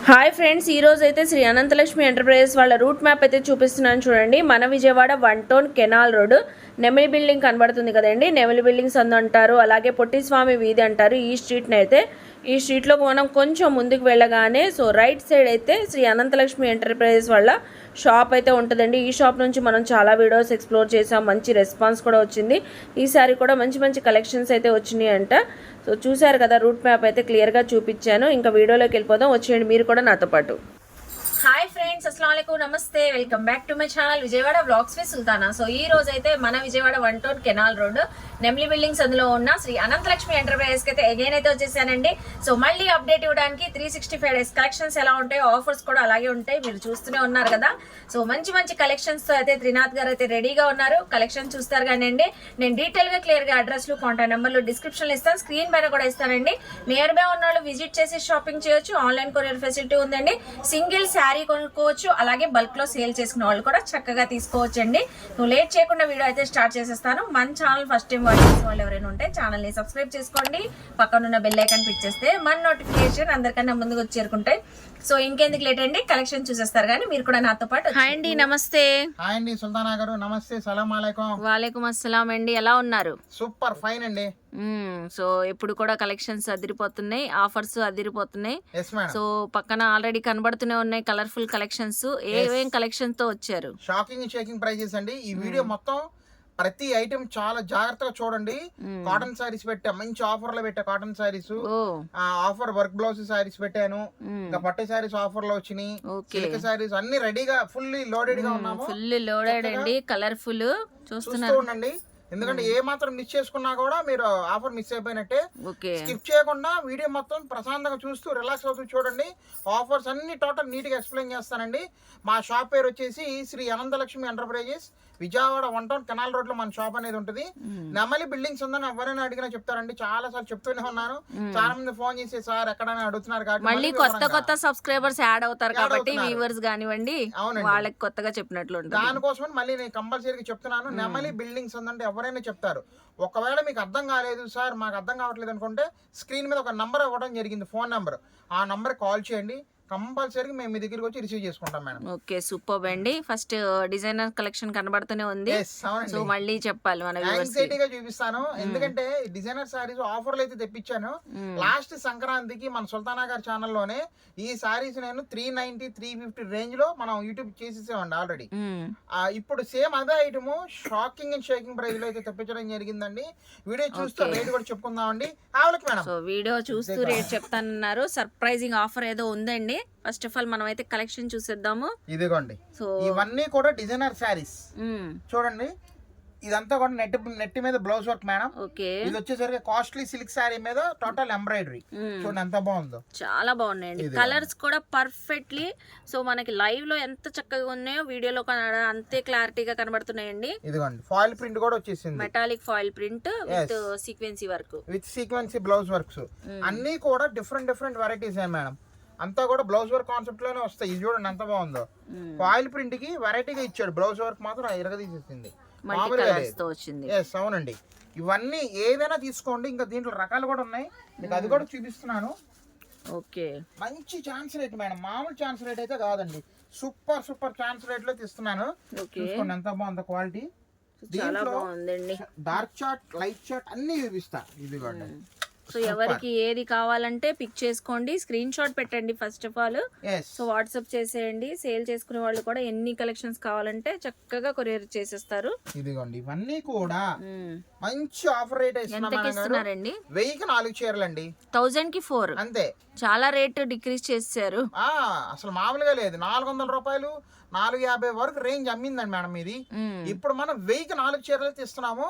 Hi friends, ఈరోజు అయితే Shri Anantalakshmi enterprises వాళ్ళ రూట్ మ్యాప్ అయితే చూపిస్తున్నాను చూడండి. మన Vijayawada 1 town canal road Nemili building కనబడుతుంది కదండి. నెమిలి బిల్డింగ్స్ అంటారు, అలాగే పొట్టిస్వామి వీధి అంటారు. ఈ స్ట్రీట్లో మనం కొంచెం ముందుకు వెళ్ళగానే రైట్ సైడ్ అయితే శ్రీ అనంతలక్ష్మి ఎంటర్ప్రైజెస్ వాళ్ళ షాప్ అయితే ఉంటుందండి. ఈ షాప్ నుంచి మనం చాలా వీడియోస్ ఎక్స్ప్లోర్ చేసాం, మంచి రెస్పాన్స్ కూడా వచ్చింది. ఈసారి కూడా మంచి కలెక్షన్స్ అయితే వచ్చినాయి అంట. చూసారు కదా, రూట్ మ్యాప్ అయితే క్లియర్గా చూపించాను. ఇంకా వీడియోలోకి వెళ్ళిపోదాం, వచ్చేయండి మీరు కూడా నాతో పాటు. హాయ్ ఫ్రెండ్స్, అస్సలం వాలేకుం, నమస్తే, welcome back to my channel Vijayawada vlogs with Sultana. ఈ రోజు అయితే మన Vijayawada 1 town canal road Nemli buildings అందులో ఉన్న శ్రీ అనంతలక్ష్మి ఎంటర్ప్రైజెస్ కి అయితే అగైన్ అయితే వచ్చేసానండి. మళ్ళీ అప్డేట్ ఇవ్వడానికి 365 డేస్ కలెక్షన్స్ ఎలా ఉంటాయి, ఆఫర్స్ కూడా అలాగే ఉంటాయి, మీరు చూస్తూనే ఉన్నారు కదా. మంచి కలెక్షన్స్ తో అయితే త్రినాథ్ గారు అయితే రెడీగా ఉన్నారు. కలెక్షన్ చూస్తారు కానీ నేను డీటెయిల్ గా క్లియర్ గా అడ్రస్ లు, కాంటాక్ట్ నెంబర్లు డిస్క్రిప్షన్ లో ఇస్తాను, స్క్రీన్ పైన కూడా ఇస్తానండి. నియర్ బై ఉన్న వాళ్ళు విజిట్ చేసి షాపింగ్ చేయొచ్చు. ఆన్లైన్ కొరియర్ ఫెసిలిటీ ఉందండి. సింగిల్ శారీ కొనుక్కోవచ్చు, అలాగే బల్క్ లో సేల్ చేసుకునే వాళ్ళు కూడా చక్కగా తీసుకోవచ్చు అండి. లేట్ చేయకుండా వీడియో అయితే స్టార్ట్ చేసేస్తాను. మన ఛానల్ ఫస్ట్ టైం వాళ్ళు ఎవరైనా ఉంటే ఛానల్ ని సబ్స్క్రైబ్ చేసుకోండి, పక్కనున్న బెల్ ఐకాన్ క్లిక్ చేస్తే మన నోటిఫికేషన్ అందరికన్నా ముందుకు వచ్చి చేరుకుంటాయి. ఇంకెందుకు లేట్ అండి, కలెక్షన్ చూసేస్తారు కానీ మీరు కూడా నాతో పాటు. హాయ్ అండి, నమస్తే. హాయ్ అండి సుల్తానా గారు, నమస్తే, సలాం అలైకుం. వాలేకుం అస్సలాం అండి, ఎలా ఉన్నారు? సూపర్ ఫైన్ అండి. ఎప్పుడు కూడా కలెక్షన్స్ అదిరిపోతున్నాయి, ఆఫర్స్ అదిరిపోతున్నాయి. Yes madam. పక్కన ఆల్రెడీ కనబడుతూనే ఉన్నాయి కలర్ఫుల్ కలెక్షన్స్. ఏమేం కలెక్షన్ తో వచ్చారు? షాకింగ్ ప్రైజెస్ అండి. ఈ వీడియో మొత్తం ప్రతి ఐటమ్ చాలా జాగ్రత్తగా చూడండి. కాటన్ సారీస్ పెట్టా, మంచి ఆఫర్ లో పెట్టా. Cotton saris offer, work blouse saris పెట్టాను. ఇంకా పట్టు సారీస్ ఆఫర్ లో వచ్చినాయి. సిల్క్ సారీస్ అన్ని రెడీగా ఫుల్లీ లోడెడ్ గా ఉన్నాము. ఫుల్ లోడెడ్ అండి, కలర్ఫుల్ చూస్తూ ఉండండి. ఎందుకంటే ఏ మాత్రం మిస్ చేసుకున్నా కూడా మీరు ఆఫర్ మిస్ అయిపోయినట్టే. స్కిప్ చేయకుండా వీడియో మొత్తం ప్రశాంతంగా చూస్తూ రిలాక్స్ అవుతూ చూడండి. ఆఫర్స్ అన్ని టోటల్ నీట్ గా ఎక్స్ప్లెయిన్ చేస్తానండి. మా షాప్ పేరు వచ్చేసి Shri Anantalakshmi enterprises, Vijayawada 1 town canal road లో మన షాప్ అనేది ఉంటుంది. నెమలి బిల్డింగ్స్ ఉందని ఎవరైనా అడిగినా చెప్తారండి. చాలా సార్లు చెప్తూనే ఉన్నాను. చాలా మంది ఫోన్ చేసి సార్ ఎక్కడైనా అడుగుతున్నారు కాబట్టి మళ్ళీ కొత్త సబ్స్క్రైబర్స్ యాడ్ అవుతారు కాబట్టి వ్యూవర్స్ కానివ్వండి, వాళ్ళకి కొత్తగా చెప్పినట్లు దానికోసమని మళ్ళీ నేను కంపల్సరీగా చెప్తున్నాను. నెమలి బిల్డింగ్స్ ఉందంటే ఎవరైనా చెప్తారు. ఒకవేళ మీకు అర్థం కాలేదు, సార్ మాకు అర్థం కావట్లేదు అనుకుంటే స్క్రీన్ మీద ఒక నంబర్ ఇవ్వడం జరిగింది, ఫోన్ నంబర్. ఆ నంబర్ కాల్ చేయండి, కంపల్సరీ మేము మీ దగ్గరికి వచ్చి రిసీవ్ చేసుకుంటాం మేడం. ఓకే, సూపర్ అండి. ఫస్ట్ డిజైనర్ కలెక్షన్ కనబడుతూనే ఉంది. మళ్ళీ చెప్పాలి మన యాంగ్జైటీగా చూపిస్తాను. ఎందుకంటే డిజైనర్ సారీస్ ఆఫర్లు అయితే తెప్పించాను. లాస్ట్ సంక్రాంతికి మన సుల్తానా గారి ఛానల్లోనే ఈ సారీస్ నేను 390, 350 రేంజ్ లో మనం యూట్యూబ్ చేసేసామండి ఆల్రెడీ. ఇప్పుడు సేమ్ అదే item shocking and shaking price లో అయితే తెప్పించడం జరిగిందండి. వీడియో చూస్తూ రేట్ కూడా చెప్పుకుందామండి. వీడియో చూస్తూ రేట్ చెప్తానన్నారు. సర్ప్రైజింగ్ ఆఫర్ ఏదో ఉందండి. ఫస్ట్ ఆఫ్ ఆల్ మనం అయితే కలెక్షన్ చూసేద్దాము. ఇదిగోండి, ఇవన్నీ కూడా డిజైనర్ శారీస్ చూడండి. ఇదంతా కూడా నెట్ మీద బ్లౌజ్ వర్క్ మేడం. ఇది వచ్చేసరికి కాస్ట్లీ సిల్క్ శారీ మీద టోటల్ ఎంబ్రాయిడరీ. చూడండి ఎంత బాగుందో, చాలా బాగున్నాయండి. కలర్స్ కూడా పర్ఫెక్ట్లీ మనకి లైవ్ లో ఎంత చక్కగా ఉన్నాయో వీడియోలో అంతే క్లారిటీగా కనబడుతున్నాయండి. ఇదిగోండి, ఫాయిల్ ప్రింట్ కూడా వచ్చేసింది, metallic foil print with sequence work, with sequence blouse works. అన్ని కూడా డిఫరెంట్ వెరైటీస్ మేడం. అంతా కూడా బ్లౌజ్ వర్క్ కాన్సెప్ట్ లోనే వస్తాయి. ఇది చూడండి ఎంత బాగుందో. ఫాయిల్ ప్రింట్ కి వెరైటీగా ఇచ్చాడు, బ్లౌజ్ వర్క్ మాత్రం ఇరగదీసేసింది. అవునండి, ఇవన్నీ ఏదైనా తీసుకోండి. ఇంకా దీంట్లో రకాలు కూడా ఉన్నాయి, మీకు అది కూడా చూపిస్తున్నాను. ఓకే, మంచి ఛాన్స్ రేట్ మేడం, మామూలు ఛాన్స్ రేట్ అయితే కాదండి. సూపర్ ఛాన్స్ రేట్ లో తీస్తున్నాను. చూసుకోండి ఎంత బాగుందో quality. Dark chart, light chart అన్ని చూపిస్తా. ఇదిగోండి, ఎవరికి ఏది కావాలంటే పిక్ చేసుకోండి, స్క్రీన్ షాట్ పెట్టండి ఫస్ట్ ఆఫ్ ఆల్. వాట్సాప్ చేసేయండి. సేల్ చేసుకునే వాళ్ళు కూడా ఎన్ని కలెక్షన్స్ కావాలంటే చక్కగా కొరియర్ చేసేస్తారు. ఇదిగోండి, ఇవన్నీ కూడా మంచి ఆఫర్ రేట్ ఇస్తున్నారండి. 1000కి 4 చీరలండి, 1000 కి 4 అంతే. చాలా రేట్ డిక్రీజ్ చేశారు. అసలు మామూలుగా లేదు. 400 రూపాయలు 450 వరకు రేంజ్ అమ్మిందండి మేడం ఇది. ఇప్పుడు మనం 1000కి 4 చీరలు తీస్తున్నాము.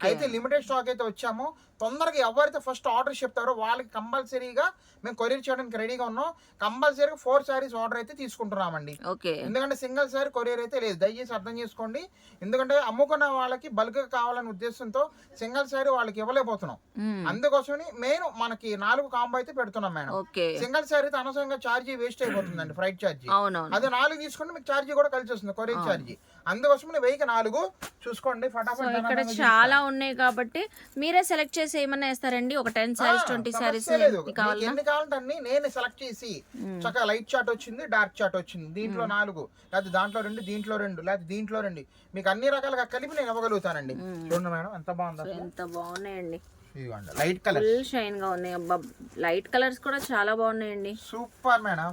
అయితే లిమిటెడ్ స్టాక్ అయితే వచ్చాము. తొందరగా ఎవరైతే ఫస్ట్ ఆర్డర్ చెప్తారో వాళ్ళకి కంపల్సరీగా మేము కొరియర్ చేయడానికి రెడీగా ఉన్నాం. కంపల్సరీగా 4 సారీస్ ఆర్డర్ అయితే తీసుకుంటున్నామండి. ఎందుకంటే సింగిల్ సారీ కొరియర్ అయితే లేదు, దయచేసి అర్థం చేసుకోండి. ఎందుకంటే అమ్ముకున్న వాళ్ళకి బల్క్ గా కావాలనే ఉద్దేశంతో సింగిల్ సారీ వాళ్ళకి ఇవ్వలేకపోతున్నాం. అందుకోసమని నేను మనకి 4 కాంబో అయితే పెడుతున్నాం మేడం. సింగిల్ సారీ అయితే అనవసరంగా ఛార్జీ వేస్ట్ అయిపోతుందండి, ఫ్రైట్ ఛార్జీ. అది 4 తీసుకుంటే మీకు ఛార్జీ కూడా కలిసి వస్తుంది, కొరియర్ ఛార్జీ. అందుకోసం 1000కి 4 చూసుకోండి. ఫటాఫట్ ఇక్కడ చాలా ఉన్నాయి కాబట్టి మీరే సెలెక్ట్ చేసి శారీస్ ఏమన్నా వేస్తారండి? ఒక 10 శారీస్ 20 శారీస్ లేదు, మీకు ఎన్ని కావాలంటే అన్ని నేను సెలెక్ట్ చేసి చక్కగా లైట్ చార్ట్ వచ్చింది, డార్క్ చార్ట్ వచ్చింది, దీంట్లో 4 లేకపోతే దాంట్లో 2, దీంట్లో 2 లేకపోతే దీంట్లో 2, మీకు అన్ని రకాలుగా కలిపి నేను ఇవ్వగలుగుతానండి. చూడండి మేడం ఎంత బాగుందో, ఎంత బాగున్నాయండి. ఇదిగోండి లైట్ కలర్ ఫుల్ షైన్ గా ఉన్నాయి. అబ్బా లైట్ కలర్స్ కూడా చాలా బాగున్నాయండి. Super madam.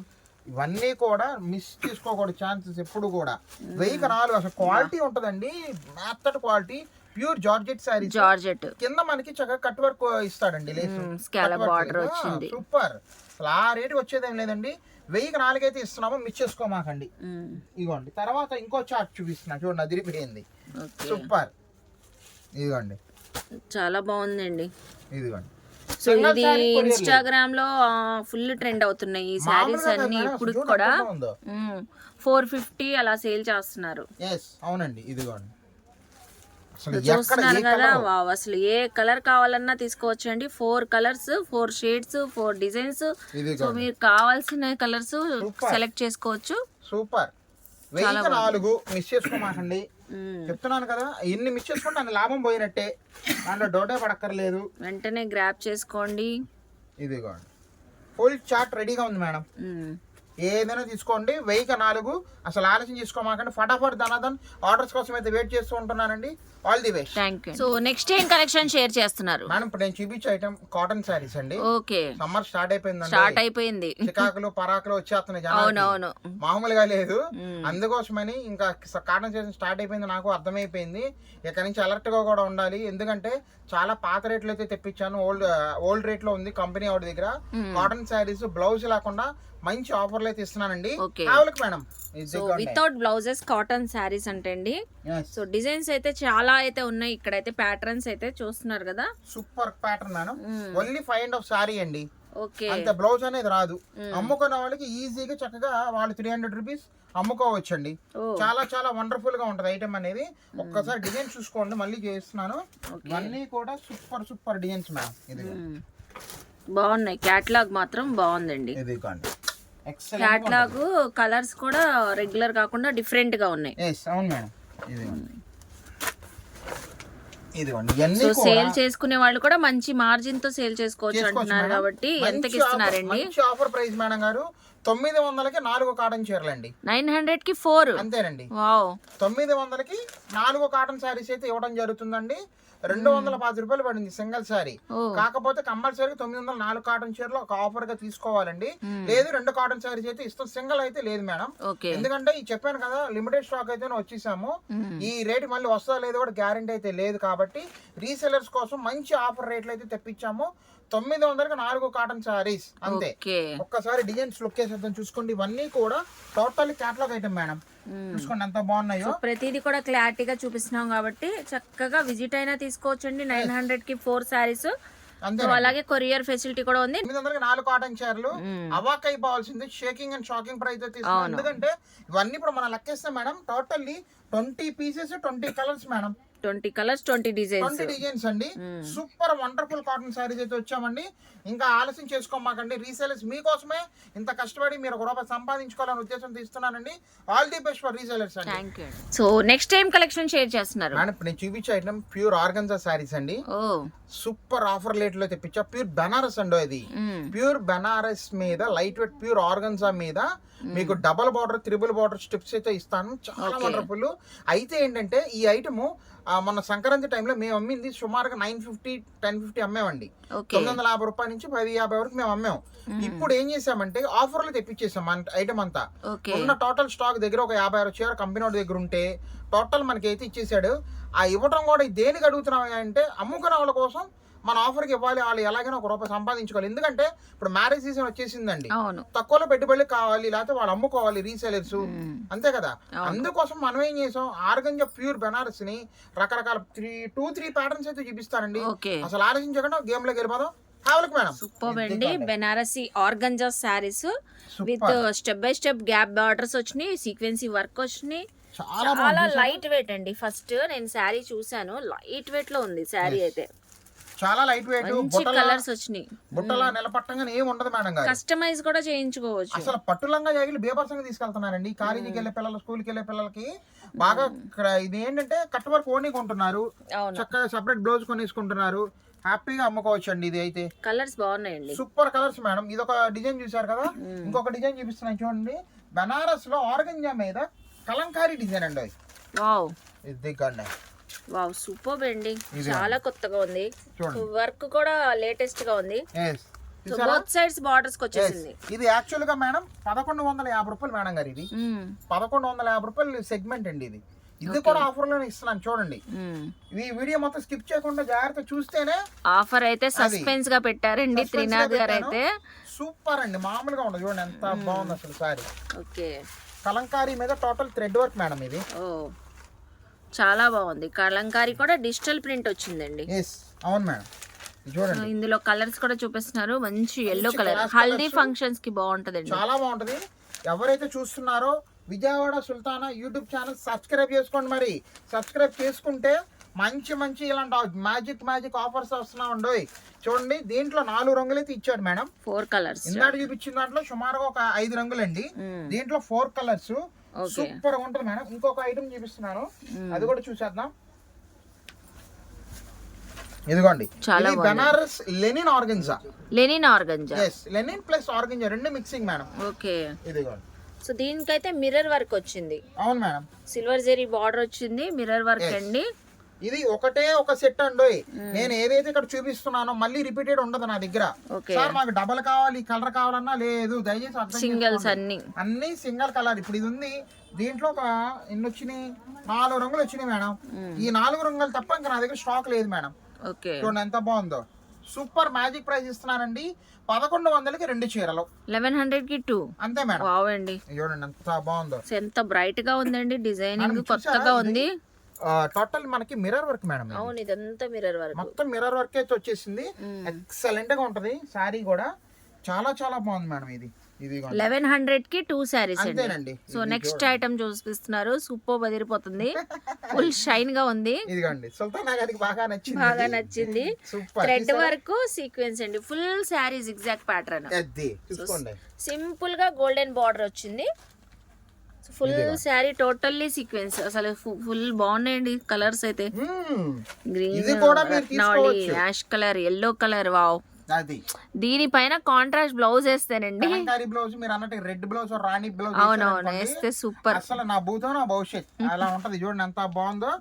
ఇవన్నీ కూడా మిస్ చేసుకోకూడదు ఛాన్సెస్ ఎప్పుడు కూడా. 1004 అసలు క్వాలిటీ ఉంటదండి, మెత్తటి quality, pure georgette sari. Georgette కింద మనకి చక్కగా కట్ వర్క్ ఇస్తాడండి, లేసు స్కాలప్ బార్డర్ వచ్చింది. సూపర్. అసలు ఆ రేటు వచ్చేదేం లేదండి. 1004 అయితే ఇస్తున్నామో మిస్ చేసుకోమాకండి. ఇదిగోండి తర్వాత ఇంకో చార్ట్ చూపిస్తున్నా చూడండి, అదిరిపోయింది. సూపర్. ఇదిగోండి చాలా బాగుందండి. ఇదిగోండి. సో ఇది ఇన్స్టాగ్రామ్ లో ఫుల్ ట్రెండ్ అవుతున్నాయి ఈ శారీస్ అన్ని. ఇప్పుడు కూడా 450 అలా సేల్ చేస్తున్నారు. అవునండి. ఇదిగోండి చూస్తున్నారు కదా, వావ్ అసలు ఏ కలర్ కావాలన్నా తీసుకోవచ్చు అండి. 4 కలర్స్, 4 షేడ్స్, 4 డిజైన్స్. సో మీరు కావాల్సిన కలర్స్ సెలెక్ట్ చేసుకోవచ్చు. సూపర్. 1004 మిస్ చేసుకోమాకండి. చెప్తున్నాను కదా, ఎన్ని మిస్ చేసుకుంటే అన్ని లాభం పోయినట్టే, దాంట్లో డోటే పడక్కర్లేదు. వెంటనే గ్రాప్ చేసుకోండి. ఇదిగోండి ఫుల్ చార్ట్ రెడీగా ఉంది మేడం, ఏదైనా తీసుకోండి. 1004 అసలు ఆలోచన చేసుకోమాకండి. ఫటాఫట్ ధనాధన్ ఆర్డర్స్ కోసం అయితే వెయిట్ చేస్తూ ఉంటున్నానండి. All the best. Thank you. So next ఏం కలెక్షన్ షేర్ చేస్తున్నారు మేడం? ఇప్పుడు నేను చూపించే ఐటమ్ కాటన్ శారీస్ అండి. ఓకే, సమ్మర్ స్టార్ట్ అయిపోయింది. చికాకులు పరాకులు వచ్చేస్తున్నాయి జనాలు, అవును మామూలుగా లేదు. అందుకోసమని ఇంకా కాటన్ శారీస్ స్టార్ట్ అయిపోయింది, నాకు అర్థమైపోయింది. ఇక్కడ నుంచి అలర్ట్ గా కూడా ఉండాలి, ఎందుకంటే చాలా పాత రేట్లు అయితే తెప్పించాను. ఓల్డ్ రేట్ లో ఉంది కంపెనీ వాడి దగ్గర. కాటన్ శారీస్ బ్లౌజ్ లేకుండా మంచి ఆఫర్లు అయితే ఇస్తున్నానండి. Madam without blouses cotton saris అంటే అండి. సో డిజైన్స్ అయితే చాలా అయితే ఉన్నాయి. ఇక్కడైతే ప్యాటర్న్స్ అయితే చూస్తున్నారు కదా, super pattern madam. Only 5 sorry అండి, ఓకే. అంత బ్లౌజ్ అనేది రాదు. అమ్ముకున్న వాళ్ళకి ఈజీగా చక్కగా వాళ్ళు 300 రూపీస్ అమ్ముకోవచ్చండి. చాలా చాలా వండర్ఫుల్ గా ఉంటది ఐటమ్ అనేది. ఒక్కసారి డిజైన్ చూసుకోండి, మళ్ళీ చేస్తున్నాను. ఇవన్నీ కూడా సూపర్ డిజైన్స్ మేడం. ఇది బాగున్నాయి. క్యాటలాగ్ మాత్రం బాగుందండి. క్యాటలాగ్ కలర్స్ కూడా రెగ్యులర్ కాకుండా డిఫరెంట్ గా ఉన్నాయి. అవును మేడం. సో సేల్ చేసుకునే వాళ్ళు కూడా మంచి మార్జిన్ తో సేల్ చేసుకోవచ్చు అంటున్నారు కాబట్టి ఎంతకి ఇస్తున్నారండి? ఆఫర్ ప్రైస్ మేడం గారు 900కి 4 కాటన్ చీరలండి. 900కి 4 అంతేనండి. వావ్. 900కి 4 కాటన్ శారీస్ అయితే ఇవ్వడం జరుగుతుందండి. 210 రూపాయలు పడింది సింగిల్ శారీ. కాకపోతే కంపల్సరీ 904 కాటన్ చీరలు ఒక ఆఫర్ గా తీసుకోవాలండి. లేదు 2 కాటన్ శారీస్ అయితే ఇస్తాం, సింగిల్ అయితే లేదు మేడం. ఎందుకంటే ఈ చెప్పాను కదా, లిమిటెడ్ స్టాక్ అయితే వచ్చేసాము. ఈ రేట్ మళ్ళీ వస్తుందా లేదు కూడా గ్యారంటీ అయితే లేదు. కాబట్టి రీసెలర్స్ కోసం మంచి ఆఫర్ రేట్లు అయితే తెప్పించాము. 900కి 4 కాటన్ శారీస్ అంతే. ఒక్కసారి డిజైన్స్ లుక్ వేసేద్దాం, చూసుకోండి. ఇవన్నీ కూడా టోటల్ క్యాటలాగ్ ఐటమ్ మేడం. చూసుకోండి ఎంత బాగున్నాయో. ప్రతిదీ కూడా క్లారిటీగా చూపిస్తున్నాం కాబట్టి చక్కగా విజిట్ అయినా తీసుకోవచ్చండి. 900కి 4 శారీస్. అలాగే కొరియర్ ఫెసిలిటీ కూడా ఉంది. 900కి 4 కాటన్ చీరలు అవాక్ అయిపోవాల్సింది. షేకింగ్ అండ్ షాకింగ్ ప్రైస్ తీసుకున్నాం. ఎందుకంటే ఇవన్నీ ఇప్పుడు మనం లెక్కేస్తాం madam. Totally 20 pieces 20 colours madam. 20 colours 20 designs అండి. సూపర్ వండర్ఫుల్ కాటన్ శారీస్ అయితే వచ్చామండి. ఇంకా ఆలస్యం చేసుకోమాకండి. రీసేలర్స్ మీకోసమే ఇంత కష్టపడి మీరు ₹1 సంపాదించుకోవాలనే ఉద్దేశంతో ఇస్తున్నానండి. All the best for resellers అండి. So next time collection share చేస్తున్నారు మేడం? ఇప్పుడు నేను చూపించే ఐటమ్ ప్యూర్ ఆర్గన్జా శారీస్ అండి. సూపర్ ఆఫర్ రేట్ లో తెప్పించా. ప్యూర్ బెనారస్ అండి. ఇది ప్యూర్ బెనారస్ మీద లైట్ వెయిట్ ప్యూర్ ఆర్గన్జా మీద మీకు double border, triple border strips అయితే ఇస్తాను. చాలా వండర్ఫుల్. అయితే ఏంటంటే ఈ ఐటమ్ మన సంక్రాంతి టైంలో మేము అమ్మింది సుమారుగా 950, 1050 అమ్మామండి. 950 రూపాయల నుంచి 1050 వరకు మేము అమ్మాం. ఇప్పుడు ఏం చేసామంటే ఆఫర్లు తెప్పించేసాం మన ఐటమ్ అంతా. ఉన్న టోటల్ స్టాక్ దగ్గర ఒక 56 చీర కంపెనీ వాడి దగ్గర ఉంటే టోటల్ మనకి అయితే ఇచ్చేసాడు. ఆ ఇవ్వడం కూడా దేనికి అడుగుతున్నాం అంటే అమ్ముకునే వాళ్ళ కోసం మన ఆఫర్కి ఇవ్వాలి. వాళ్ళు ఎలాగైనా ₹1 సంపాదించుకోవాలి. ఎందుకంటే ఇప్పుడు మ్యారేజ్ సీజన్ వచ్చేసిందండి, తక్కువలో పెట్టుబడి కావాలి, లేకపోతే వాళ్ళు అమ్ముకోవాలి రీసేలర్స్, అంతే కదా. అందుకోసం మనం ఏం చేసాం, ఆర్గంజా ప్యూర్ బెనారస్ ని రకరకాల 2-3 ప్యాటర్న్స్ అయితే చూపిస్తానండి. అసలు ఆలోచించకుండా గేమ్ లోకి వెళ్ళిపోదాం. సూపర్ అండి. Banarasi organza saris with step by step gap borders వచ్చినాయి, సీక్వెన్సీ వర్క్ వచ్చినాయి. చాలా లైట్ వెయిట్ అండి. ఫస్ట్ నేను శారీ చూసాను, లైట్ వెయిట్ లో ఉంది శారీ అయితే. చాలా లైట్ వెయిట్, కలర్స్ వచ్చినాయి. బుట్టలా నిలపట్టంగానే ఏం ఉండదు మేడం గారు. కస్టమైజ్ కూడా చేయించుకోవచ్చు. అసలు పట్టులంగా జాగిలు బేబర్సంగా తీసుకెళ్తున్నారండి. కాలేజీకి వెళ్ళే పిల్లలు, స్కూల్కి వెళ్ళే పిల్లలకి బాగా. ఇక్కడ ఇది ఏంటంటే కట్ వర్క్ ఓనీ కొంటున్నారు, చక్కగా సెపరేట్ బ్లౌజ్ కొనేసుకుంటున్నారు, హ్యాపీగా అమ్ముకోవచ్చు అండి. ఇది అయితే కలర్స్ బాగున్నాయండి, సూపర్ కలర్స్ మేడం. ఇది ఒక డిజైన్ చూసారు కదా, ఇంకొక డిజైన్ చూపిస్తున్నాను చూడండి. బనారస్ లో ఆర్గంజా మీద కలంకారీ డిజైన్ అండి అది. వావ్ ఇది కండి, వావ్ సూపర్ అండి, చాలా కొత్తగా ఉంది. వర్క్ కూడా లేటెస్ట్ గా ఉంది. బోత్ సైడ్స్ బార్డర్స్ వచ్చేసింది. ఇది యాక్చువల్ గా మేడం 1150 రూపాయలు మేడం గారు. ఇది 1150 రూపాయలు సెగ్మెంట్ అండి. ఇది కూడా ఆఫర్ లోనే ఇస్తున్నాను చూడండి. ఈ వీడియో మొత్తం స్కిప్ చేయకుండా జాగ్రత్త చూస్తేనే. ఆఫర్ అయితే సస్పెన్స్ గా పెట్టారండి త్రినాథ్ గారు అయితే. సూపర్ అండి, మామూలుగా ఉండదు. చూడండి ఎంత బాగుంది అసలు సారీ. ఓకే, కలంకారీ మీద టోటల్ థ్రెడ్ వర్క్ మేడం. ఇది చాలా బాగుంది. కలంకారీ కూడా డిజిటల్ ప్రింట్ వచ్చిందండి. అవును మేడం, చూడండి. ఇందులో కలర్స్ కూడా చూపిస్తున్నారు. మంచి ఎల్లో కలర్, హల్దీ ఫంక్షన్స్ కి బాగుంటదండి, చాలా బాగుంటది. ఎవరైతే చూస్తున్నారో Vijayawada Sultana YouTube channel subscribe చేసుకోండి. మరి సబ్స్క్రైబ్ చేసుకుంటే మంచి మంచి ఇలాంటి మ్యాజిక్ ఆఫర్స్ వస్తున్నాయి. చూడండి, దీంట్లో 4 రంగులు అయితే ఇచ్చాడు మేడం. 4 కలర్స్. ఇందాక చూపించిన దాంట్లో సుమారుగా ఒక 5 రంగులు అండి. దీంట్లో 4 కలర్స్. సూపర్ గా ఉంటుంది మేడం. ఇంకొక ఐటమ్ చూపిస్తున్నాను, అది కూడా చూసేద్దాం. ఇదిగోండి, Banaras linen organza. Linen plus organza రెండు మిక్సింగ్ మేడం. ఓకే, ఇదిగోండి. సో దీనికైతే మిర్రర్ వర్క్ వచ్చింది. అవును మేడం, సిల్వర్ జెరీ బార్డర్ వచ్చింది, మిర్రర్ వర్క్ అండి. ఇది ఒకటే ఒక సెట్ అండి. నేను ఏదైతే ఇక్కడ చూపిస్తున్నానో మళ్ళీ రిపీటెడ్ ఉండదు నా దగ్గర. సార్ మాకు డబల్ కావాలి, కలర్ కావాలన్నా లేదు, దయచేసి సింగిల్స్ అన్ని సింగిల్ కలర్. ఇప్పుడు ఇది ఉంది, దీంట్లో ఒక ఎన్ని వచ్చినాయి, 4 రంగులు వచ్చినాయి మేడం. ఈ 4 రంగులు తప్ప ఇంకా నా దగ్గర స్టాక్ లేదు మేడం. చూడండి ఎంత బాగుందో. సూపర్ మ్యాజిక్ ప్రైస్ ఇస్తున్నానండి. 1100కి 2 చీరలు, 1100కి 2 అంతే మేడం. వావ్ అండి, చూడండి ఎంత బాగుందో. ఎంత బ్రైట్ గా ఉందండి, డిజైనింగ్ కొత్తగా ఉంది. టోటల్ మనకి మిర్రర్ వర్క్ మేడం. అవును, ఇదంతా మిర్రర్ వర్క్, మొత్తం మిర్రర్ వర్క్ అయితే వచ్చేసింది. ఎక్సలెంట్ గా ఉంటది సారీ కూడా, చాలా చాలా బాగుంది మేడం. ఇది 1100కి 2 సారీస్ అంతేనండి. సో నెక్స్ట్ ఐటమ్ చూపిస్తున్నారు, సూపర్ బదిరిపోతుంది, ఫుల్ షైన్ గా ఉంది. ఇదిగోండి, సుల్తానా గారికి బాగా నచ్చింది. థ్రెడ్ వర్క్ సీక్వెన్స్ అండి, full sari zigzag pattern. Simple గా గోల్డెన్ బార్డర్ వచ్చింది. Full sari totally sequence. అసలు ఫుల్ బాగున్నాయండి కలర్స్ అయితే. Green, ash colour, yellow colour. Wow, దీనిపైన కాంట్రాస్ట్ బ్లౌజ్ వేస్తేనండి, బ్లౌజ్ మీరు అన్నట్టు రెడ్ బ్లౌజ్, రాణి బ్లౌజ్ అవునవును వేస్తే సూపర్. అసలు నా భూతం నా భవిష్యత్ అలా ఉంటది. చూడండి ఎంత బాగుందో.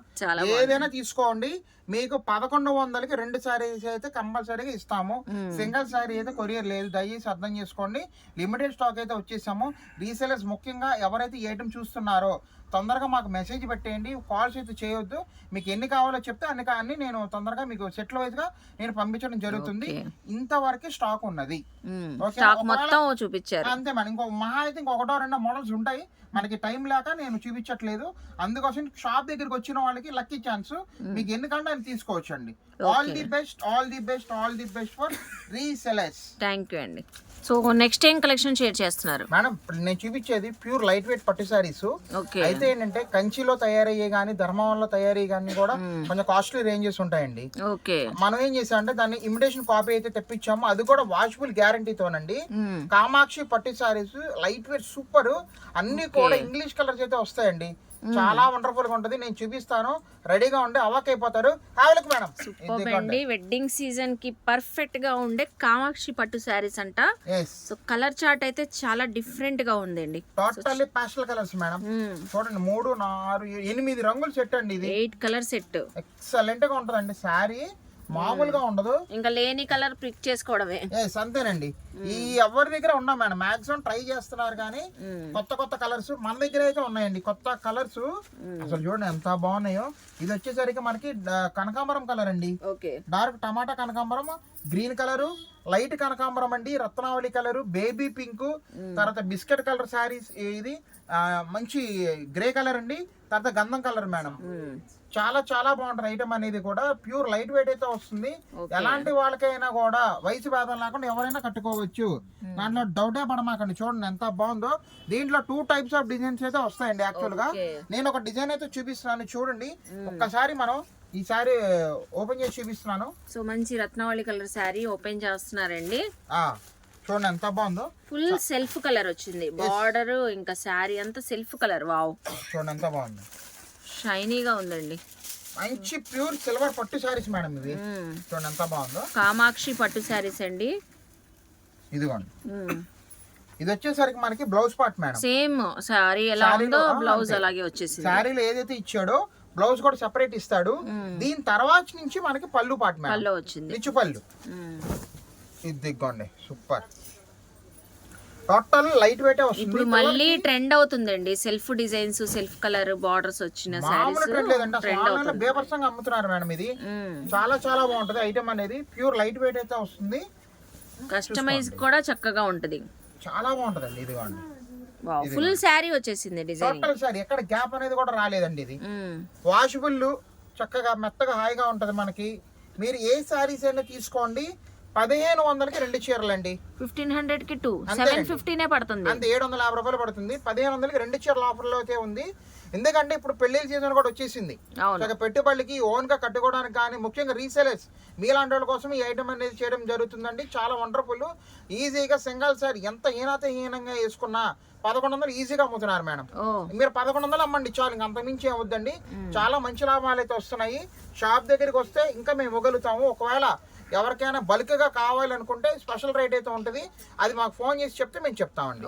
ఏదైనా తీసుకోండి, మీకు 1100కి 2 సారీస్ అయితే కంపల్సరీగా ఇస్తాము. సింగిల్ సారీ అయితే కొరియర్ లేదు, దయచేసి అర్థం చేసుకోండి. లిమిటెడ్ స్టాక్ అయితే వచ్చేసాము. రీసేలర్స్ ముఖ్యంగా ఎవరైతే ఈ ఐటమ్ చూస్తున్నారో తొందరగా మాకు మెసేజ్ పెట్టేయండి, కాల్స్ అయితే చేయొద్దు. మీకు ఎన్ని కావాలో చెప్తే అన్ని నేను తొందరగా మీకు సెట్ల వైజ్ గా నేను పంపించడం జరుగుతుంది. ఇంతవరకు స్టాక్ ఉన్నది, చూపించారు అంతే మేడం. ఇంకో మహా అయితే ఇంకొకటో 2 మోడల్స్ ఉంటాయి. మనకి టైం లేక నేను చూపించట్లేదు. అందుకోసం షాప్ దగ్గరికి వచ్చిన వాళ్ళకి లక్కీ ఛాన్స్, మీకు ఎందుకంటే అని తీసుకోవచ్చు అండి. All the best for resellers. Thank you అండి. సో నెక్స్ట్ ఏం కలెక్షన్ షేర్ చేస్తున్నారు మేడం? నేను చూపించేది ప్యూర్ లైట్ వెయిట్ పట్టు సారీస్. అయితే ఏంటంటే కంచిలో తయారయ్యే గానీ, ధర్మవరంలో తయారయ్యే గానీ కూడా కొంచెం కాస్ట్లీ రేంజెస్ ఉంటాయండి. మనం ఏం చేసామంటే దాన్ని ఇమిటేషన్ కాపీ అయితే తెప్పించాము, అది కూడా వాషబుల్ గ్యారంటీతోనండి. కామాక్షి పట్టు సారీస్ లైట్ వెయిట్ సూపర్, అన్ని కూడా ఇంగ్లీష్ కలర్స్ అయితే వస్తాయండి. చాలా వండర్ఫుల్ గా ఉంటది. నేను చూపిస్తాను, రెడీగా ఉండే అవాక్ అయిపోతారు. మేడం సూపర్ అండి, వెడ్డింగ్ సీజన్ కి పర్ఫెక్ట్ గా ఉండే కామాక్షి పట్టు శారీస్ అంట. సో కలర్ చార్ట్ అయితే చాలా డిఫరెంట్ గా ఉందండి. Totally pastel colours madam. చూడండి 3, 4, 8 రంగుల సెట్ అండి. ఇది 8 కలర్ సెట్. ఎక్సలెంట్ గా ఉంటదండి శారీ, మామూలుగా ఉండదు. ఇంకా లేని కలర్ పిక్ చేసుకోవడమే. అంతేనండి. ఈ ఎవరి దగ్గర ఉన్నా మేడం, మాక్సిమం ట్రై చేస్తున్నారు కానీ కొత్త కలర్స్ మన దగ్గర అయితే ఉన్నాయండి. కొత్త కలర్స్ అసలు చూడండి ఎంత బాగున్నాయో. ఇది వచ్చేసరికి మనకి కనకాంబరం కలర్ అండి, డార్క్ టమాటా కనకాంబరం, గ్రీన్ కలర్, లైట్ కనకాంబరం అండి, రత్నావళి కలర్, బేబీ పింక్, తర్వాత బిస్కెట్ కలర్ శారీస్. ఇది మంచి గ్రే కలర్ అండి, తర్వాత గంధం కలర్ మేడం. చాలా చాలా బాగుంటుంది ఐటమ్ అనేది కూడా. ప్యూర్ లైట్ వెయిట్ అయితే వస్తుంది. ఎలాంటి వాళ్ళకైనా కూడా వయసు భేదం లేకుండా ఎవరైనా కట్టుకోవచ్చు, దాంట్లో డౌటే పడమాకండి. చూడండి ఎంత బాగుందో. దీంట్లో 2 టైప్స్ ఆఫ్ డిజైన్స్ అయితే వస్తాయండి. యాక్చువల్ గా నేను ఒక డిజైన్ అయితే చూపిస్తున్నాను, చూడండి ఒక్కసారి. మనం ఈ సారీ ఓపెన్ చేసి చూపిస్తున్నాను. సో మంచి రత్నావళి కలర్ సారీ ఓపెన్ చేస్తున్నారండి. చూడండి ఎంత బాగుందో. ఫుల్ సెల్ఫ్ కలర్ వచ్చింది, బార్డర్ ఇంకా సారీ అంతా సెల్ఫ్ కలర్. వావ్, చూడండి ఎంత బాగుంది, షైనీగా ఉందండి. మంచి ప్యూర్ సిల్వర్ పట్టు శారీస్ మేడం ఇవి. చూడండి ఎంత బాగుందో. కామాక్షి పట్టు శారీస్ అండి. ఇదిగోండి. ఇది వచ్చేసరికి మనకి blouse part madam. Same sari ఎలా ఉందో బ్లౌజ్ అలాగే వచ్చేసింది. శారీలో ఏదైతే ఇచ్చాడో బ్లౌజ్ కూడా సెపరేట్ ఇస్తాడు. దీని తర్వాత నుంచి మనకి పళ్ళు పార్ట్ మేడం. పళ్ళు వచ్చింది, రిచ్ పళ్ళు. ఇది దిగ్గోండి, సూపర్. టోటల్ లైట్ వెయిట్ వస్తుంది. ఇప్పుడు మళ్ళీ ట్రెండ్ అవుతుందండి self designs, self colour borders వచ్చిన మామూలు ట్రెండ్ లేదంటే అసలు బేబర్సంగా అమ్ముతున్నారు మేడం. ఇది చాలా చాలా బాగుంటది ఐటమ్ అనేది. ప్యూర్ లైట్ వెయిట్ అయితే వస్తుంది. కస్టమైజ్ కూడా చక్కగా ఉంటది, చాలా బాగుంటదండి. ఇదిగోండి, ఫుల్ శారీ వచ్చేసింది డిజైన్. టోటల్ శారీ ఎక్కడ గ్యాప్ అనేది కూడా రాలేదండి. ఇది వాషబుల్, చక్కగా మెత్తగా హాయిగా ఉంటది మనకి. మీరు ఏ శారీస్ అయినా తీసుకోండి. 1500కి 2 చీరలండి. 1500కి 2, 750 పడుతుంది. అంతే, 750 రూపాయలు పడుతుంది. 1500కి 2 చీరల ఆఫర్లో అయితే ఉంది. ఎందుకంటే ఇప్పుడు పెళ్లి సీజన్ కూడా వచ్చేసింది. పెట్టుబడికి ఓన్ గా కట్టుకోవడానికి కానీ, ముఖ్యంగా రీసేలర్స్ మీలాంటి వాళ్ళ కోసం ఈ ఐటమ్ అనేది చేయడం జరుగుతుందండి. చాలా వండర్ఫుల్. ఈజీగా సింగల్ సారీ ఎంత హీనంగా వేసుకున్నా 1100 ఈజీగా అమ్ముతున్నారు మేడం. మీరు 1100 అమ్మండి చాలు, ఇంక అంత మించి అవద్దండి. చాలా మంచి లాభాలు అయితే వస్తున్నాయి. షాప్ దగ్గరికి వస్తే ఇంకా మేము ఇవ్వగలుగుతాము. ఒకవేళ ఎవరికైనా బల్క్ గా కావాలనుకుంటే స్పెషల్ రేట్ అయితే ఉంటది, అది మాకు ఫోన్ చేసి చెప్తే మేము చెప్తామండి.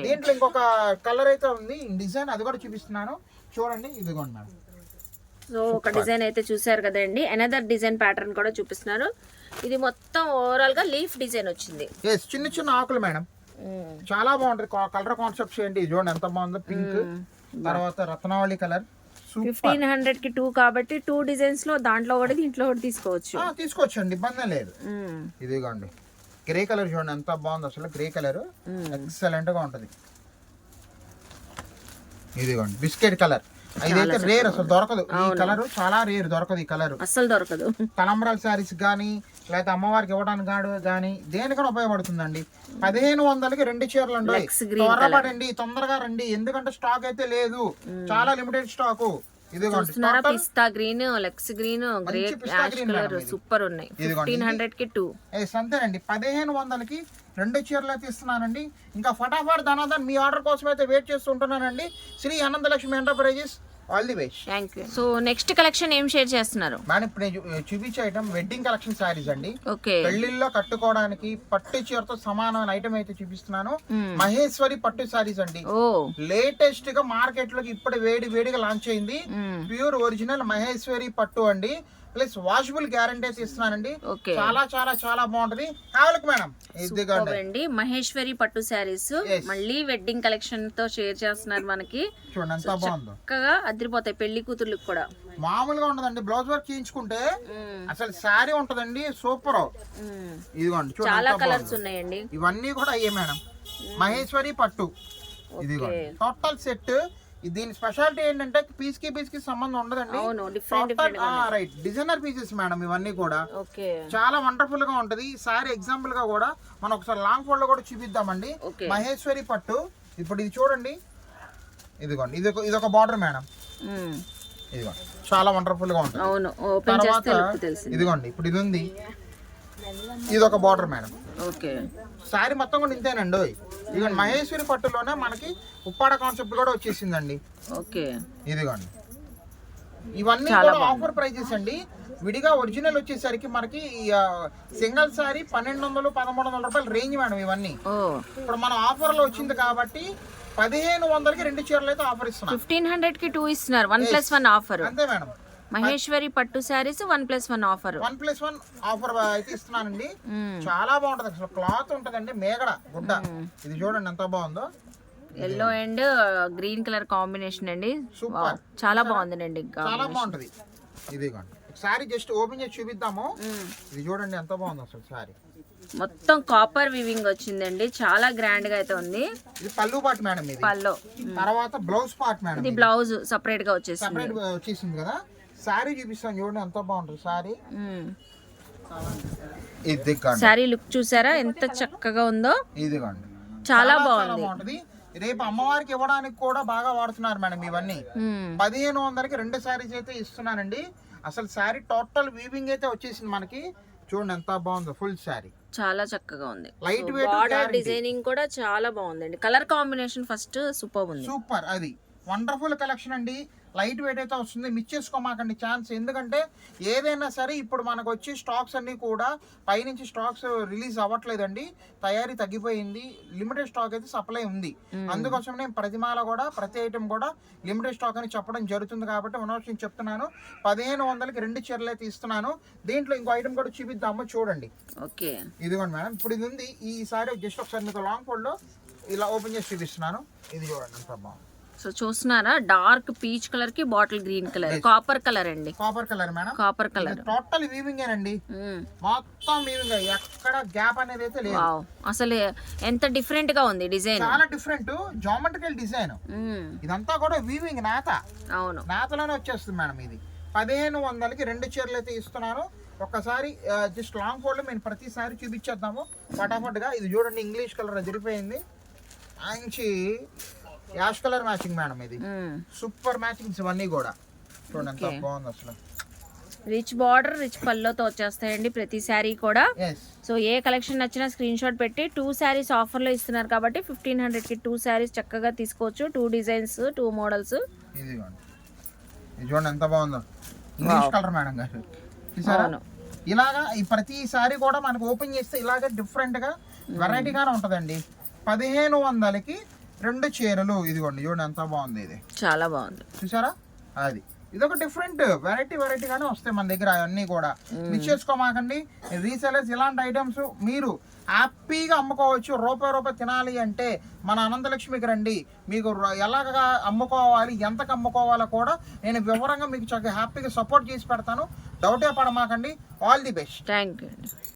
దీంట్లో ఇంకొక కలర్ అయితే ఉంది డిజైన్, అది కూడా చూపిస్తున్నాను చూడండి. ఇదిగోండి మేడం. సో ఒక డిజైన్ అయితే చూసారు కదండి. అనదర్ డిజైన్ ప్యాటర్న్ కూడా చూపిస్తున్నారు. ఇది మొత్తం ఓవరాల్ గా లీఫ్ డిజైన్ వచ్చింది. చిన్న చిన్న ఆకులు మేడం, చాలా బాగుంటది. కలర్ కాన్సెప్ట్ ఏంటి చూడండి ఎంత బాగుందో. పింక్, తర్వాత రత్నావళి కలర్. 1500కి 2 కాబట్టి 2 డిజైన్స్ లో దాంట్లో ఒకటి దీంట్లో ఒకటి తీసుకోవచ్చండి, ఇబ్బంది లేదు. ఇదిగోండి గ్రే కలర్ చూడండి ఎంత బాగుంది అసలు. గ్రే కలర్ ఎక్సలెంట్ గా ఉంటది. ఇదిగోండి బిస్కెట్ కలర్. ఇదైతే రేర్, అసలు దొరకదు ఈ కలర్. చాలా రేర్, దొరకదు ఈ కలర్, అసలు దొరకదు. తలంబ్రాల శారీస్ కానీ లేకపోతే అమ్మవారికి ఇవ్వడానికి కానీ దేనికైనా ఉపయోగపడుతుందండి. 1500కి 2 చీరలు అండి. త్వరపడండి, తొందరగా రండి, ఎందుకంటే స్టాక్ అయితే లేదు, చాలా లిమిటెడ్ స్టాక్. పిస్తా గ్రీన్, లెక్స్ green, grey ash colour super ఉన్నాయి. 1500కి 2 అంతేనండి. 1500కి 2 చీరలు అయితే ఇస్తున్నానండి. ఇంకా ఫటాఫట్ ధనాధన్ మీ ఆర్డర్ కోసం అయితే వెయిట్ చేస్తుంటున్నానండి. Shri Anantalakshmi enterprises, all the best. Thank you. So next collection ఏం షేర్ చేస్తున్నారు మేడం? ఇప్పుడు నేను చూపించే ఐటమ్ వెడ్డింగ్ కలెక్షన్ శారీస్ అండి. పెళ్లిల్లో కట్టుకోవడానికి పట్టు చీరతో సమానమైన ఐటమ్ అయితే చూపిస్తున్నాను. మహేశ్వరి పట్టు శారీస్ అండి. లేటెస్ట్ గా మార్కెట్ లోకి ఇప్పుడు వేడిగా లాంచ్ అయింది. ప్యూర్ ఒరిజినల్ మహేశ్వరి పట్టు అండి. ప్లస్ వాషబుల్ గ్యారంటీ అయితే ఇస్తున్నానండి. చాలా చాలా చాలా బాగుంటది. కావాలి మేడం, ఇదిగోండి మహేశ్వరి పట్టు శారీస్ మళ్ళీ వెడ్డింగ్ కలెక్షన్ తో షేర్ చేస్తున్నారు మనకి. చూడండి ఎంత బాగుందో, చక్కగా అదిరిపోతాయి పెళ్లి కూతుర్లకు కూడా. మామూలుగా ఉండదండి, బ్లౌజ్ వర్క్ చేయించుకుంటే అసలు శారీ ఉంటదండి, సూపర్. ఇదిగోండి చాలా కలర్స్ ఉన్నాయండి. ఇవన్నీ కూడా అయ్యే మేడం మహేశ్వరి పట్టు. ఇదిగోండి టోటల్ సెట్. దీని స్పెషాలిటీ ఏంటంటే పీస్ కి సంబంధం ఉండదండి. రైట్, డిజైనర్ పీసెస్ మేడం ఇవన్నీ కూడా. చాలా వండర్ఫుల్ గా ఉంటది. సారీ ఎగ్జాంపుల్ గా కూడా మనం ఒకసారి లాంగ్ ఫోల్డ్ లో కూడా చూపిద్దామండి. మహేశ్వరి పట్టు. ఇప్పుడు ఇది చూడండి, ఇదిగోండి ఇదొక బార్డర్ మేడం. ఇదిగోండి చాలా వండర్ఫుల్ గా ఉంటుంది. తర్వాత ఇదిగోండి ఇప్పుడు ఇది ఉంది, ఇదొక బార్డర్ మేడం. సారీ మొత్తం కూడా ఇంతేనండి. ఇదిగోండి మహేశ్వరి పట్టులోనే మనకి ఉప్పాడ కాన్సెప్ట్ కూడా వచ్చేసిందండి. ఇదిగోండి ఇవన్నీ కూడా ఆఫర్ ప్రైజెస్ అండి. విడిగా ఒరిజినల్ వచ్చేసరికి మనకి సింగిల్ సారీ 1200-1300 రూపాయలు రేంజ్ మేడం ఇవన్నీ. ఇప్పుడు మన ఆఫర్ లో వచ్చింది కాబట్టి 1500కి 2 చీరలు అయితే ఆఫర్ ఇస్తున్నాం. 1500కి 2 ఇస్తున్నారు. 1+1 ఆఫర్. అంతే మేడం. మహేశ్వరి పట్టు శారీస్ 1+1 ఆఫర్. 1+1 ఆఫర్ అయితే ఇస్తున్నానండి. చాలా బాగుంటది అసలు. క్లాత్ ఉంటదండి మేగడ గుడ్డ. ఇది చూడండి ఎంత బాగుందో. Yellow and green colour combination అండి. చాలా బాగుందండి, చాలా బాగుంటది. ఇదిగోండి సారీ జస్ట్ ఓపెన్ చేసి చూపిద్దాము. ఇది చూడండి ఎంత బాగుంది అసలు సారీ. మొత్తం కాపర్ వీవింగ్ వచ్చిందండి, చాలా గ్రాండ్ గా అయితే ఉంది. ఇది పళ్ళు పార్ట్ మేడం. ఇది పళ్ళు. తర్వాత బ్లౌజ్ పార్ట్ మేడం. ఇది బ్లౌజ్ సెపరేట్ గా వచ్చేసింది కదా. సారీ చూపిస్తాను చూడండి ఎంత బాగుంటుంది సారీ. సారీ లుక్ చూసారా ఎంత చక్కగా ఉందో. ఇదిగోండి చాలా బాగుంది. రేపు అమ్మవారికి ఇవ్వడానికి కూడా బాగా వాడుతున్నారు మేడం ఇవన్నీ. 1500కి 2 సారీస్ అయితే ఇస్తున్నానండి. అసలు సారీ టోటల్ వీవింగ్ అయితే వచ్చేసింది మనకి. చూడండి ఎంత బాగుందో ఫుల్ సారీ. చాలా చక్కగా ఉంది. లైట్ వెయిట్ బార్డర్ డిజైనింగ్ కూడా చాలా బాగుందండి. కలర్ కాంబినేషన్ ఫస్ట్ సూపర్ ఉంది. సూపర్. అది వండర్ఫుల్ కలెక్షన్ అండి. లైట్ వెయిట్ అయితే వస్తుంది, మిస్ చేసుకోమాకండి ఛాన్స్. ఎందుకంటే ఏదైనా సరే ఇప్పుడు మనకు వచ్చే స్టాక్స్ అన్నీ కూడా పైనుంచి స్టాక్స్ రిలీజ్ అవ్వట్లేదండి, తయారీ తగ్గిపోయింది. లిమిటెడ్ స్టాక్ అయితే సప్లై ఉంది. అందుకోసం నేను ప్రతి మాల కూడా ప్రతి ఐటెం కూడా లిమిటెడ్ స్టాక్ అని చెప్పడం జరుగుతుంది. కాబట్టి నేను చెప్తున్నాను, 1500కి 2 చీరలు అయితే ఇస్తున్నాను. దీంట్లో ఇంకో ఐటెం కూడా చూపిద్దాము, చూడండి. ఓకే, ఇదిగోండి మేడం, ఇప్పుడు ఇది ఉంది. ఈసారి జస్ట్ ఒకసారి మీకు లాంగ్ ఫోల్డ్ లో ఇలా ఓపెన్ చేసి చూపిస్తున్నాను. ఇది చూడండి ఎంత బాగుంది. సో చూస్తున్నారా, డార్క్ పీచ్ కలర్ కి bottle green colour, copper colour అండి, copper colour madam, copper colour. Total weaving ఏనండి, మొత్తం వీవింగ్, ఎక్కడ గ్యాప్ అనేది అయితే లేదు. అసలు ఎంత డిఫరెంట్ గా ఉంది డిజైన్, చాలా డిఫరెంట్ జామెట్రికల్ డిజైన్. ఇదంతా కూడా వీవింగ్ నేత, అవును, నేతలోనే వచ్చేస్తుంది మేడం. ఇది 1500కి 2 చీరలు అయితే ఇస్తున్నాను. ఒక్కసారి జస్ట్ లాంగ్ ఫోల్డ్ మేము ప్రతిసారి చూపించేద్దాము ఫటాఫట్ గా. ఇది చూడండి, ఇంగ్లీష్ కలర్ అదిరిపోయింది, మంచి యాష్ కలర్ మ్యాచింగ్ మేడం. ఇది సూపర్ మ్యాచింగ్స్ ఇవన్నీ కూడా చూడండి ఎంత బాగుంది అసలు. రిచ్ బార్డర్, రిచ్ పల్లోతో వచ్చేస్తాయండి ప్రతి శారీ కూడా. ఎస్, సో ఏ కలెక్షన్ నచ్చినా స్క్రీన్ షాట్ పెట్టి 2 శారీస్ ఆఫర్లో ఇస్తున్నారు కాబట్టి 1500కి 2 శారీస్ చక్కగా తీసుకోవచ్చు. 2 డిజైన్స్, 2 మోడల్స్. ఇది చూడండి ఎంత బాగుందో, ఇంగ్లీష్ కలర్ మేడం గారు, చూసారా? ఇలాగా ఈ ప్రతిసారి కూడా మనకు ఓపెన్ చేస్తే ఇలాగే డిఫరెంట్ గా వెరైటీగానే ఉంటదండి. 1500కి 2 చీరలు. ఇదిగోండి చూడండి ఎంత బాగుంది, ఇది చాలా బాగుంది, చూసారా? అది ఇదొక డిఫరెంట్ వెరైటీగానే వస్తాయి మన దగ్గర అవన్నీ కూడా. మిస్ చేసుకోమాకండి రీసెలర్స్. ఇలాంటి ఐటమ్స్ మీరు హ్యాపీగా అమ్ముకోవచ్చు. రూపాయి తినాలి అంటే మన అనంతలక్ష్మికి రండి. మీకు ఎలాగా అమ్ముకోవాలి, ఎంతకు అమ్ముకోవాలో కూడా నేను వివరంగా మీకు చక్కగా హ్యాపీగా సపోర్ట్ చేసి పెడతాను. డౌటే పడమాకండి. All the best. Thank you.